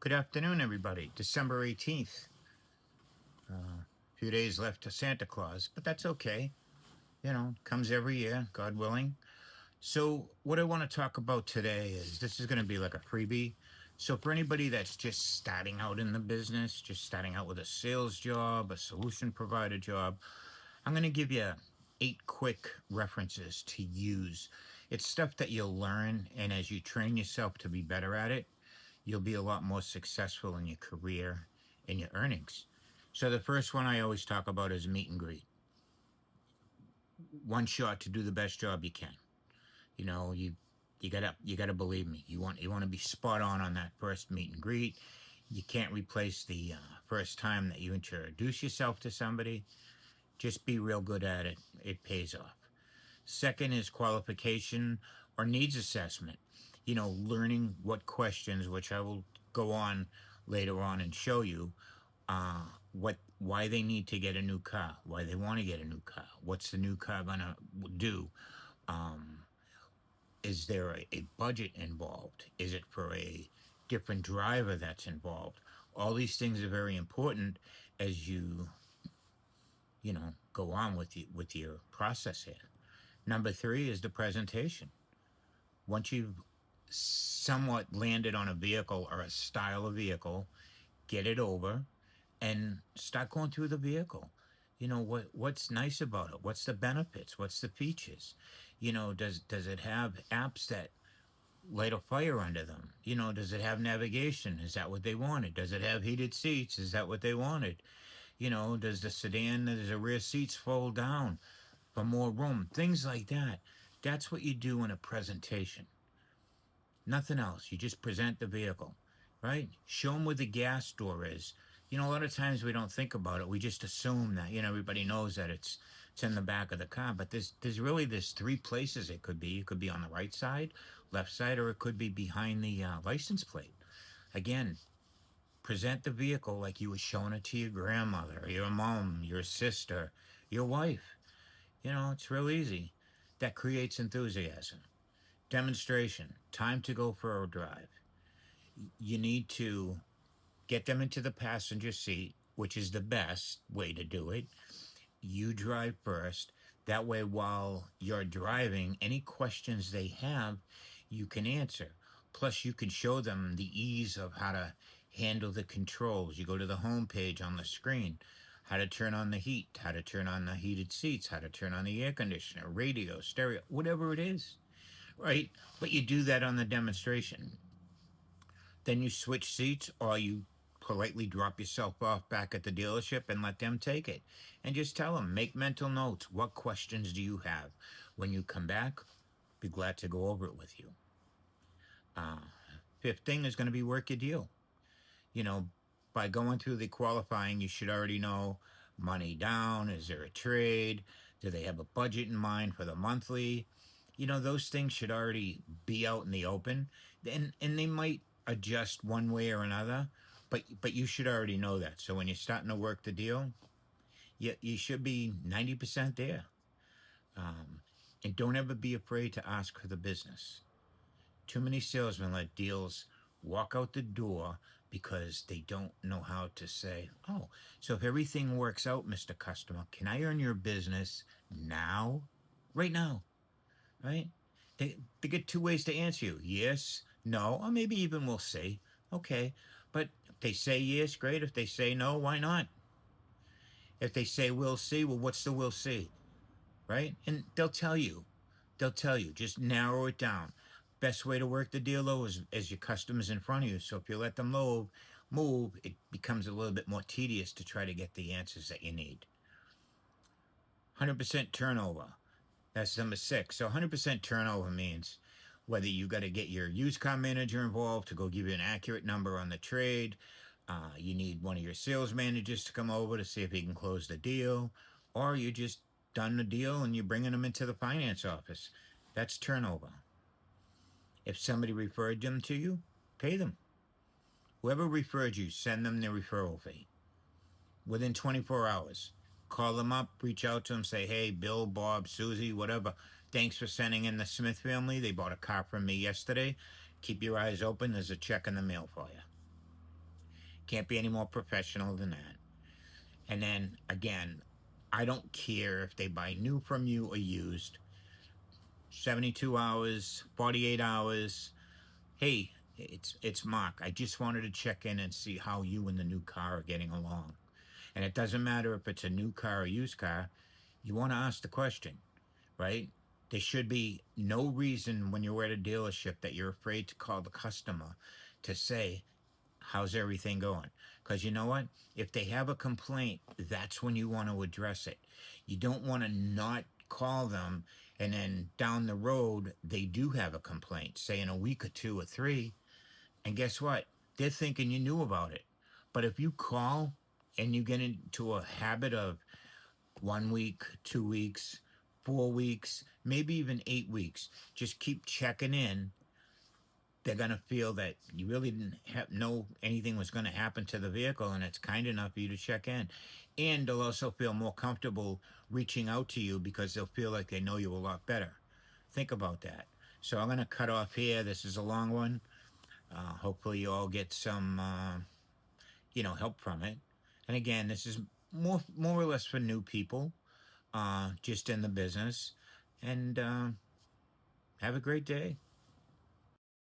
Good afternoon, everybody. December 18th. A few days left to Santa Claus, but that's okay. Comes every year, God willing. So, what I want to talk about today is this is going to be like a freebie. So, for anybody that's just starting out in the business, just starting out with a sales job, a solution provider job, I'm going to give you 8 quick references to use. It's stuff that you'll learn, and as you train yourself to be better at it, you'll be a lot more successful in your career and your earnings. So the first one I always talk about is meet and greet. One shot to do the best job you can. You gotta believe me. You want to be spot on that first meet and greet. You can't replace the first time that you introduce yourself to somebody. Just be real good at it. It pays off. Second is qualification or needs assessment. Learning what questions, which I will go on later on and show you, why they need to get a new car, why they want to get a new car, what's the new car gonna do. Um, is there a budget involved? Is it for a different driver that's involved? All these things are very important as you go on with your process here. Number three is the presentation. Once you've somewhat landed on a vehicle or a style of vehicle, get it over and start going through the vehicle. What's nice about it? What's the benefits? What's the features? Does it have apps that light a fire under them? Does it have navigation? Is that what they wanted? Does it have heated seats? Is that what they wanted? Does the sedan, does the rear seats fold down for more room? Things like that. That's what you do in a presentation. Nothing else. You just present the vehicle, right? Show them where the gas door is. A lot of times we don't think about it. We just assume that, everybody knows that it's in the back of the car. But there's 3 places it could be. It could be on the right side, left side, or it could be behind the license plate. Again, present the vehicle like you were showing it to your grandmother, your mom, your sister, your wife. It's real easy. That creates enthusiasm. Demonstration, time to go for a drive. You need to get them into the passenger seat, which is the best way to do it. You drive first. That way, while you're driving, any questions they have, you can answer. Plus, you can show them the ease of how to handle the controls. You go to the home page on the screen, how to turn on the heat, how to turn on the heated seats, how to turn on the air conditioner, radio, stereo, whatever it is, right? But you do that on the demonstration. Then you switch seats or you politely drop yourself off back at the dealership and let them take it. And just tell them, make mental notes. What questions do you have? When you come back, be glad to go over it with you. Uh, Fifth thing is going to be work your deal. You know, by going through the qualifying, you should already know money down. Is there a trade? Do they have a budget in mind for the monthly? Those things should already be out in the open. And they might adjust one way or another, but you should already know that. So when you're starting to work the deal, you should be 90% there. Um, and don't ever be afraid to ask for the business. Too many salesmen let deals walk out the door because they don't know how to say, oh, so if everything works out, Mr. Customer, can I earn your business now? Right now, right? They get 2 ways to answer you: yes, no, or maybe even we'll see. Okay. But if they say yes, great. If they say no, why not? If they say we'll see, well, what's the we'll see? Right? And they'll tell you. They'll tell you. Just narrow it down. Best way to work the deal, though, is as your customers in front of you. So if you let them move, it becomes a little bit more tedious to try to get the answers that you need. 100% turnover. That's number 6. So 100% turnover means whether you got to get your used car manager involved to go give you an accurate number on the trade, you need one of your sales managers to come over to see if he can close the deal, or you just done the deal and you're bringing them into the finance office. That's turnover. If somebody referred them to you, pay them. Whoever referred you, send them their referral fee within 24 hours. Call them up, reach out to them, say, hey, Bill, Bob, Susie, whatever. Thanks for sending in the Smith family. They bought a car from me yesterday. Keep your eyes open. There's a check in the mail for you. Can't be any more professional than that. And then again, I don't care if they buy new from you or used. 72 hours, 48 hours. Hey, it's Mark. I just wanted to check in and see how you and the new car are getting along. And it doesn't matter if it's a new car or used car. You want to ask the question, right? There should be no reason when you're at a dealership that you're afraid to call the customer to say, how's everything going? Because you know what? If they have a complaint, that's when you want to address it. You don't want to not call them and then down the road they do have a complaint, say in a week or two or three, and guess what? They're thinking you knew about it. But if you call and you get into a habit of 1 week, 2 weeks, 4 weeks, maybe even 8 weeks, just keep checking in, they're going to feel that you really didn't know anything was going to happen to the vehicle and it's kind enough for you to check in. And they'll also feel more comfortable reaching out to you because they'll feel like they know you a lot better. Think about that. So I'm going to cut off here. This is a long one. Hopefully you all get some help from it. And again, this is more or less for new people, just in the business. And have a great day.